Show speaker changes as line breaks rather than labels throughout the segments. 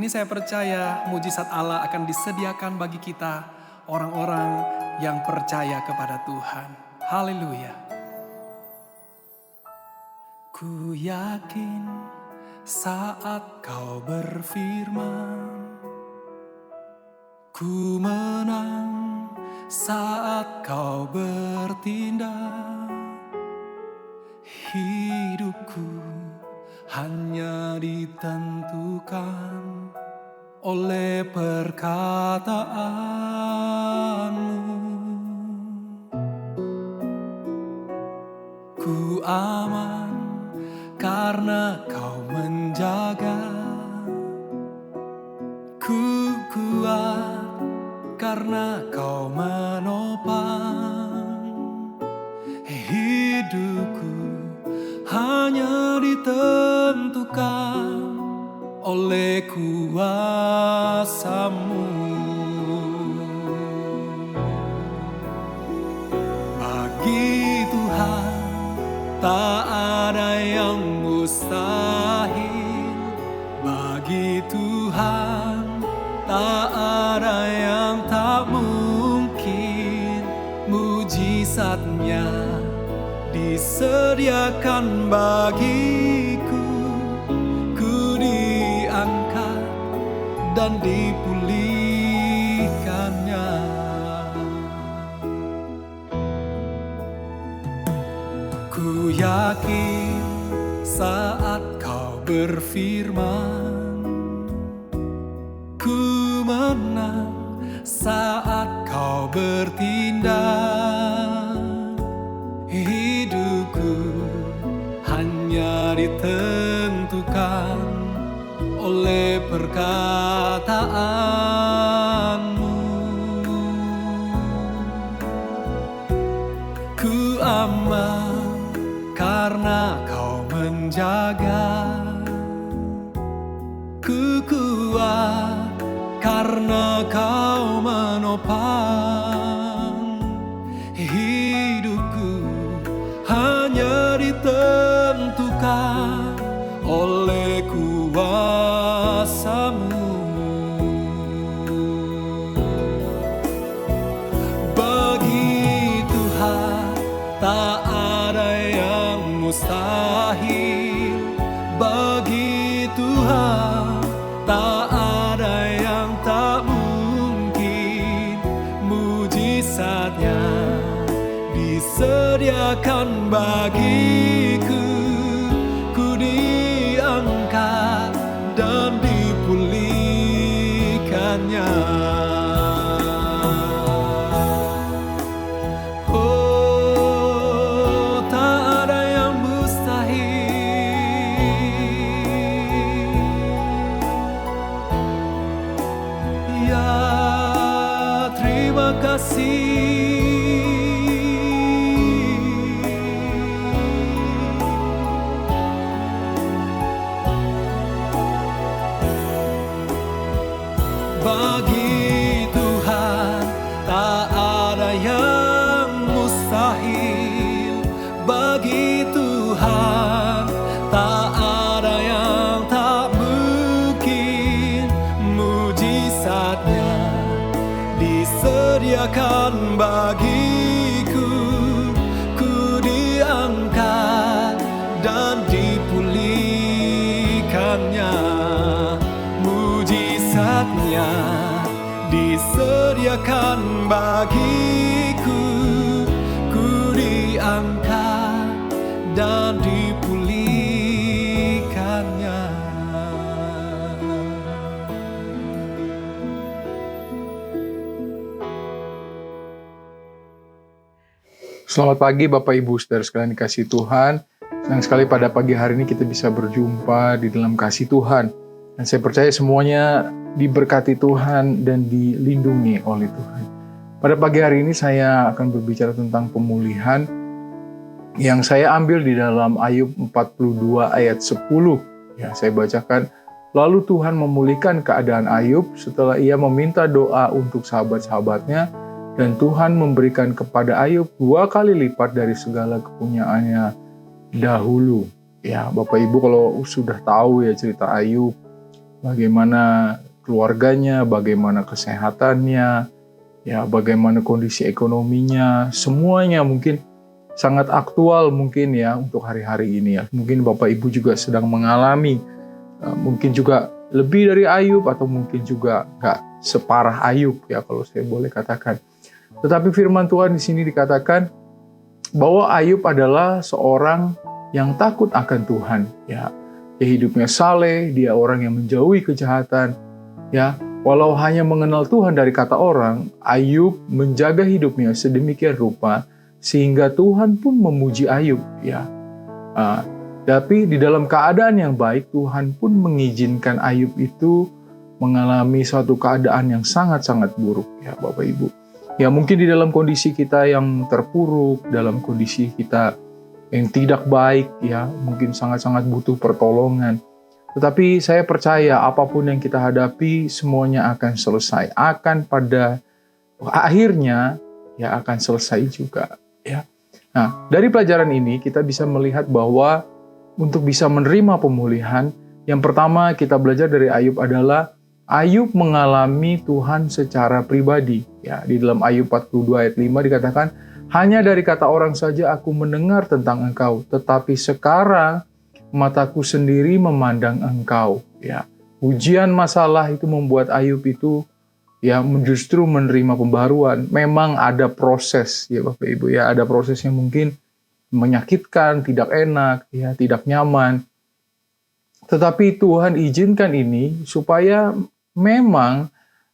ini saya percaya mujizat Allah akan disediakan bagi kita, orang-orang yang percaya kepada Tuhan. Haleluya. Ku yakin saat kau berfirman, ku menang saat kau bertindak. Hidupku hanya ditentukan oleh perkataanmu. Ku aman karena kau menjaga. Ku kuat karena kau menopang. Hidupku hanya ditentukan oleh kuasa-Mu. Bagi Tuhan tak ada yang mustahil. Bagi Tuhan tak ada yang tak mungkin. Mujizatnya disediakan bagiku. Ku diangkat dan dipulihkannya. Ku yakin saat kau berfirman, ku menang saat kau bertindak. Hidupku hanya ditentukan oleh perkataan-Mu. Ku aman karena kau menjaga. Ku kuat karena kau menopang. Hidupku hanya ditentukan oleh kuasa-Mu. Bagi Tuhan tak ada yang mustahil. Bagi Tuhan tak ada yang tak mungkin. Mujizatnya disediakan bagiku. Ku diangkat dan dipulihkannya. Oh, tak ada yang mustahil. Ya, terima kasih. Bagi Tuhan tak ada yang mustahil. Bagi Tuhan tak ada yang tak mungkin. Mujizatnya disediakan bagiku. Ku diangkat dan dipulihkannya. Mujizatnya disediakan bagiku. Ku diangkat dan dipulihkannya.
Selamat pagi Bapak Ibu Saudara sekalian dikasihi Tuhan. Senang sekali pada pagi hari ini kita bisa berjumpa di dalam kasih Tuhan. Dan saya percaya semuanya diberkati Tuhan dan dilindungi oleh Tuhan. Pada pagi hari ini saya akan berbicara tentang pemulihan yang saya ambil di dalam Ayub 42 ayat 10. Ya, saya bacakan. Lalu Tuhan memulihkan keadaan Ayub setelah ia meminta doa untuk sahabat-sahabatnya, dan Tuhan memberikan kepada Ayub 2 kali lipat dari segala kepunyaannya dahulu. Ya, Bapak Ibu kalau sudah tahu ya cerita Ayub, bagaimana keluarganya, bagaimana kesehatannya, ya bagaimana kondisi ekonominya, semuanya mungkin sangat aktual mungkin ya untuk hari-hari ini ya. Mungkin Bapak Ibu juga sedang mengalami, mungkin juga lebih dari Ayub atau mungkin juga nggak separah Ayub ya kalau saya boleh katakan. Tetapi firman Tuhan di sini dikatakan bahwa Ayub adalah seorang yang takut akan Tuhan ya. Dia hidupnya saleh, dia orang yang menjauhi kejahatan ya. Walau hanya mengenal Tuhan dari kata orang, Ayub menjaga hidupnya sedemikian rupa sehingga Tuhan pun memuji Ayub ya. Tapi di dalam keadaan yang baik, Tuhan pun mengizinkan Ayub itu mengalami suatu keadaan yang sangat-sangat buruk ya Bapak Ibu. Ya mungkin di dalam kondisi kita yang terpuruk, dalam kondisi kita yang tidak baik ya, mungkin sangat-sangat butuh pertolongan. Tetapi saya percaya apapun yang kita hadapi semuanya akan selesai. Akan pada akhirnya ya akan selesai juga ya. Nah, dari pelajaran ini kita bisa melihat bahwa untuk bisa menerima pemulihan, yang pertama kita belajar dari Ayub adalah Ayub mengalami Tuhan secara pribadi. Ya, di dalam Ayub 42 ayat 5 dikatakan, hanya dari kata orang saja aku mendengar tentang engkau, tetapi sekarang mataku sendiri memandang engkau. Ya, ujian masalah itu membuat Ayub itu ya justru menerima pembaruan. Memang ada proses ya Bapak Ibu ya, ada proses yang mungkin menyakitkan, tidak enak, ya tidak nyaman. Tetapi Tuhan izinkan ini supaya memang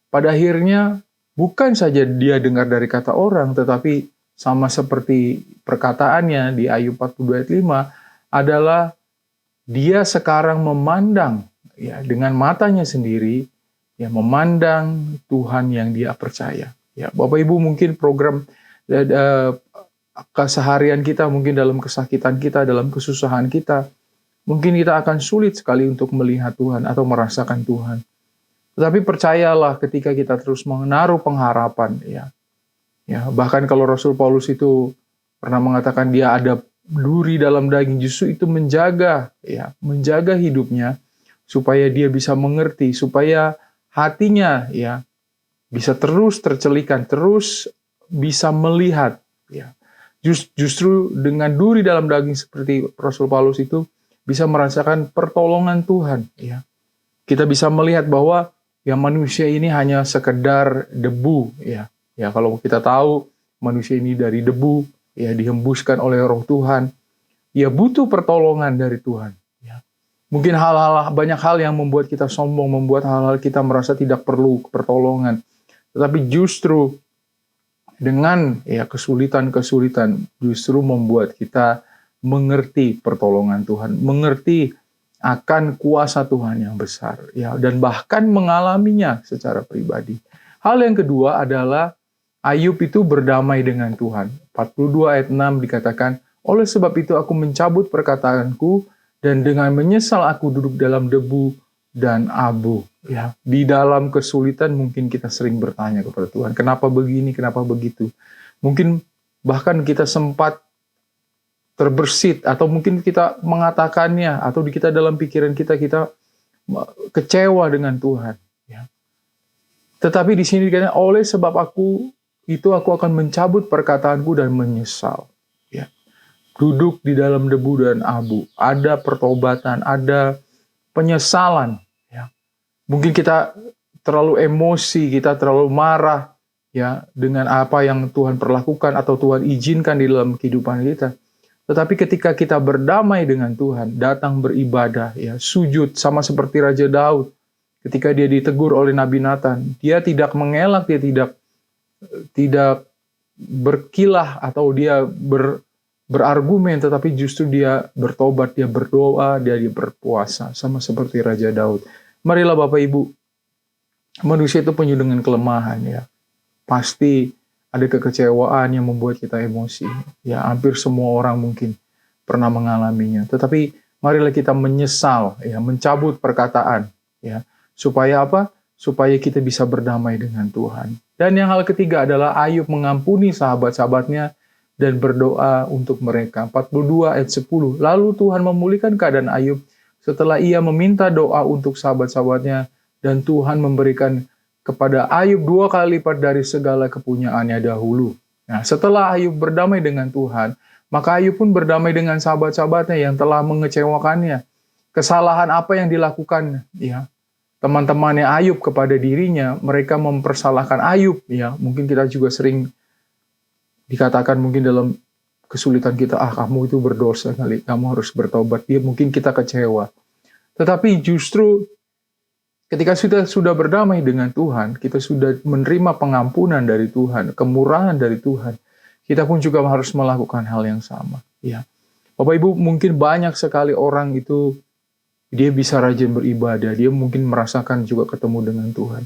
pada akhirnya bukan saja dia dengar dari kata orang, tetapi sama seperti perkataannya di Ayub 42 ayat 5 adalah dia sekarang memandang ya dengan matanya sendiri, ya memandang Tuhan yang dia percaya. Ya, Bapak Ibu mungkin program keseharian kita, mungkin dalam kesakitan kita, dalam kesusahan kita, mungkin kita akan sulit sekali untuk melihat Tuhan atau merasakan Tuhan. Tetapi percayalah ketika kita terus menaruh pengharapan, ya bahkan kalau Rasul Paulus itu pernah mengatakan dia ada duri dalam daging, justru itu menjaga hidupnya supaya dia bisa mengerti, supaya hatinya ya bisa terus tercelikan, terus bisa melihat ya. Justru dengan duri dalam daging seperti Rasul Paulus itu bisa merasakan pertolongan Tuhan ya. Kita bisa melihat bahwa ya manusia ini hanya sekedar debu ya. Ya kalau kita tahu manusia ini dari debu ya, dihembuskan oleh Roh Tuhan. Ya butuh pertolongan dari Tuhan ya. Mungkin banyak hal yang membuat kita sombong, membuat hal-hal kita merasa tidak perlu pertolongan. Tetapi justru dengan ya kesulitan-kesulitan justru membuat kita mengerti pertolongan Tuhan, mengerti akan kuasa Tuhan yang besar ya, dan bahkan mengalaminya secara pribadi. Hal yang kedua adalah Ayub itu berdamai dengan Tuhan. 42 ayat 6 dikatakan, oleh sebab itu aku mencabut perkataanku dan dengan menyesal aku duduk dalam debu dan abu. Ya, di dalam kesulitan mungkin kita sering bertanya kepada Tuhan, kenapa begini, kenapa begitu. Mungkin bahkan kita sempat terbersit atau mungkin kita mengatakannya atau kita dalam pikiran kita kecewa dengan Tuhan. Ya. Tetapi di sini dikatakan oleh sebab aku akan mencabut perkataanku dan menyesal. Ya. Duduk di dalam debu dan abu. Ada pertobatan, ada penyesalan. Ya. Mungkin kita terlalu emosi, kita terlalu marah ya dengan apa yang Tuhan perlakukan atau Tuhan izinkan di dalam kehidupan kita. Tetapi ketika kita berdamai dengan Tuhan, datang beribadah, ya sujud sama seperti Raja Daud, ketika dia ditegur oleh Nabi Nathan, dia tidak mengelak, dia tidak berkilah atau dia berargumen, tetapi justru dia bertobat, dia berdoa, dia berpuasa, sama seperti Raja Daud. Marilah Bapak Ibu, manusia itu penuh dengan kelemahan ya, pasti ada kekecewaan yang membuat kita emosi. Ya, hampir semua orang mungkin pernah mengalaminya. Tetapi marilah kita menyesal, ya, mencabut perkataan, ya, supaya apa? Supaya kita bisa berdamai dengan Tuhan. Dan yang hal ketiga adalah Ayub mengampuni sahabat-sahabatnya dan berdoa untuk mereka. 42 ayat 10. Lalu Tuhan memulihkan keadaan Ayub setelah ia meminta doa untuk sahabat-sahabatnya, dan Tuhan memberikan kepada Ayub 2 kali lipat dari segala kepunyaannya dahulu. Nah, setelah Ayub berdamai dengan Tuhan, maka Ayub pun berdamai dengan sahabat-sahabatnya yang telah mengecewakannya. Kesalahan apa yang dilakukan ya teman-temannya Ayub kepada dirinya, mereka mempersalahkan Ayub ya. Mungkin kita juga sering dikatakan mungkin dalam kesulitan kita, kamu itu berdosa kali, kamu harus bertobat. Dia mungkin kita kecewa. Tetapi justru ketika sudah berdamai dengan Tuhan, kita sudah menerima pengampunan dari Tuhan, kemurahan dari Tuhan, kita pun juga harus melakukan hal yang sama. Ya, Bapak Ibu, mungkin banyak sekali orang itu dia bisa rajin beribadah, dia mungkin merasakan juga ketemu dengan Tuhan.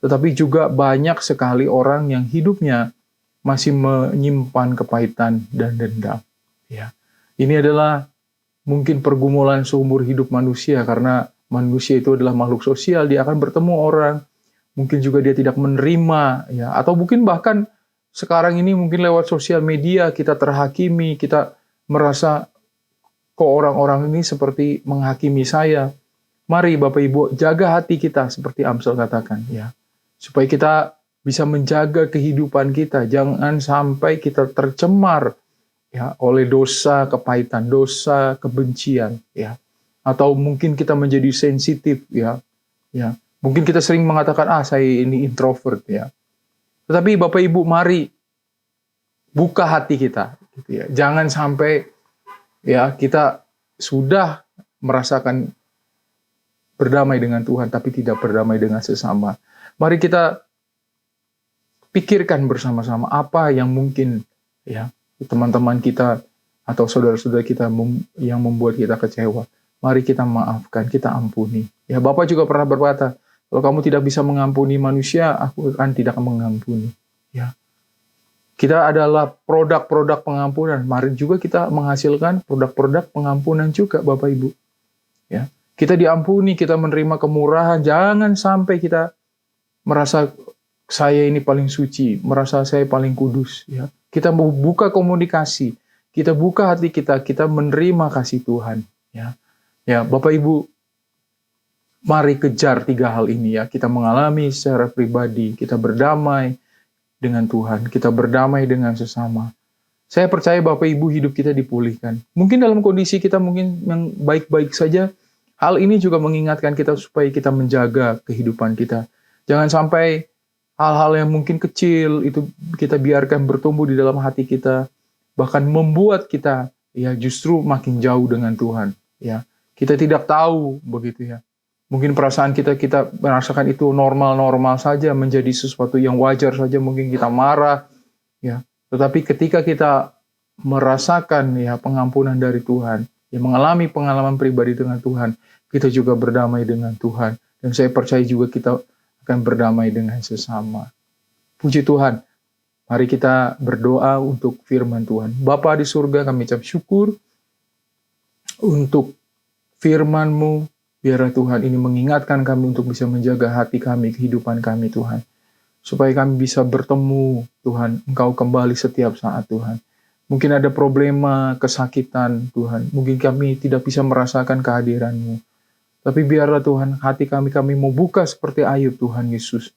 Tetapi juga banyak sekali orang yang hidupnya masih menyimpan kepahitan dan dendam. Ya, ini adalah mungkin pergumulan seumur hidup manusia, karena manusia itu adalah makhluk sosial, dia akan bertemu orang, mungkin juga dia tidak menerima, ya, atau mungkin bahkan sekarang ini mungkin lewat sosial media kita terhakimi, kita merasa kok orang-orang ini seperti menghakimi saya. Mari Bapak Ibu jaga hati kita seperti Amsal katakan, ya, supaya kita bisa menjaga kehidupan kita, jangan sampai kita tercemar ya oleh dosa kepahitan, dosa kebencian, ya. Atau mungkin kita menjadi sensitif, ya. Ya. Mungkin kita sering mengatakan, saya ini introvert, ya. Tetapi Bapak Ibu, mari buka hati kita, gitu ya. Jangan sampai ya kita sudah merasakan berdamai dengan Tuhan, tapi tidak berdamai dengan sesama. Mari kita pikirkan bersama-sama apa yang mungkin ya teman-teman kita atau saudara-saudara kita yang membuat kita kecewa. Mari kita maafkan, kita ampuni. Ya, Bapak juga pernah berkata, kalau kamu tidak bisa mengampuni manusia, aku akan tidak mengampuni. Ya. Kita adalah produk-produk pengampunan. Mari juga kita menghasilkan produk-produk pengampunan juga, Bapak Ibu. Ya. Kita diampuni, kita menerima kemurahan. Jangan sampai kita merasa saya ini paling suci, merasa saya paling kudus. Ya. Kita mau buka komunikasi, kita buka hati kita menerima kasih Tuhan. Ya. Ya, Bapak Ibu, mari kejar 3 hal ini ya. Kita mengalami secara pribadi, kita berdamai dengan Tuhan, kita berdamai dengan sesama. Saya percaya Bapak Ibu hidup kita dipulihkan. Mungkin dalam kondisi kita mungkin yang baik-baik saja, hal ini juga mengingatkan kita supaya kita menjaga kehidupan kita. Jangan sampai hal-hal yang mungkin kecil itu kita biarkan bertumbuh di dalam hati kita, bahkan membuat kita ya justru makin jauh dengan Tuhan. Ya, kita tidak tahu begitu ya. Mungkin perasaan kita merasakan itu normal-normal saja, menjadi sesuatu yang wajar saja, mungkin kita marah, ya. Tetapi ketika kita merasakan ya pengampunan dari Tuhan, ya mengalami pengalaman pribadi dengan Tuhan, kita juga berdamai dengan Tuhan. Dan saya percaya juga kita akan berdamai dengan sesama. Puji Tuhan. Mari kita berdoa untuk firman Tuhan. Bapa di surga, kami ucap syukur untuk firman-Mu. Biarlah Tuhan ini mengingatkan kami untuk bisa menjaga hati kami, kehidupan kami Tuhan. Supaya kami bisa bertemu Tuhan, Engkau kembali setiap saat Tuhan. Mungkin ada problema, kesakitan Tuhan. Mungkin kami tidak bisa merasakan kehadiran-Mu. Tapi biarlah Tuhan, hati kami mau buka seperti Ayub Tuhan Yesus.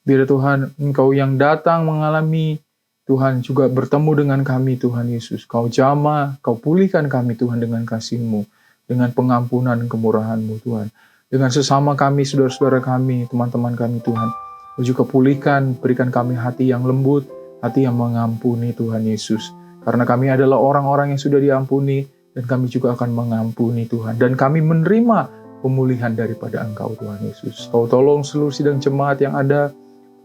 Biarlah Tuhan, Engkau yang datang mengalami Tuhan juga bertemu dengan kami Tuhan Yesus. Kau jamah, Kau pulihkan kami Tuhan dengan kasih-Mu. Dengan pengampunan kemurahan-Mu Tuhan. Dengan sesama kami, saudara-saudara kami, teman-teman kami Tuhan. Juga pulihkan, berikan kami hati yang lembut, hati yang mengampuni Tuhan Yesus. Karena kami adalah orang-orang yang sudah diampuni, dan kami juga akan mengampuni Tuhan. Dan kami menerima pemulihan daripada Engkau Tuhan Yesus. Kau tolong seluruh sidang jemaat yang ada,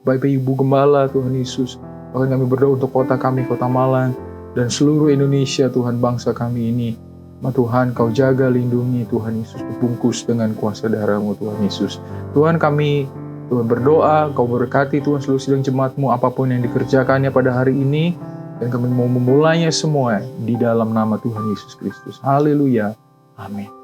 Bapak Ibu Gembala Tuhan Yesus. Bahkan kami berdoa untuk kota kami, Kota Malang, dan seluruh Indonesia Tuhan bangsa kami ini. Tuhan, Kau jaga, lindungi Tuhan Yesus, dibungkus dengan kuasa darah-Mu Tuhan Yesus. Tuhan kami Tuhan berdoa, Kau berkati Tuhan seluruh sidang jemaat-Mu apapun yang dikerjakannya pada hari ini, dan kami mau memulainya semua di dalam nama Tuhan Yesus Kristus. Haleluya. Amin.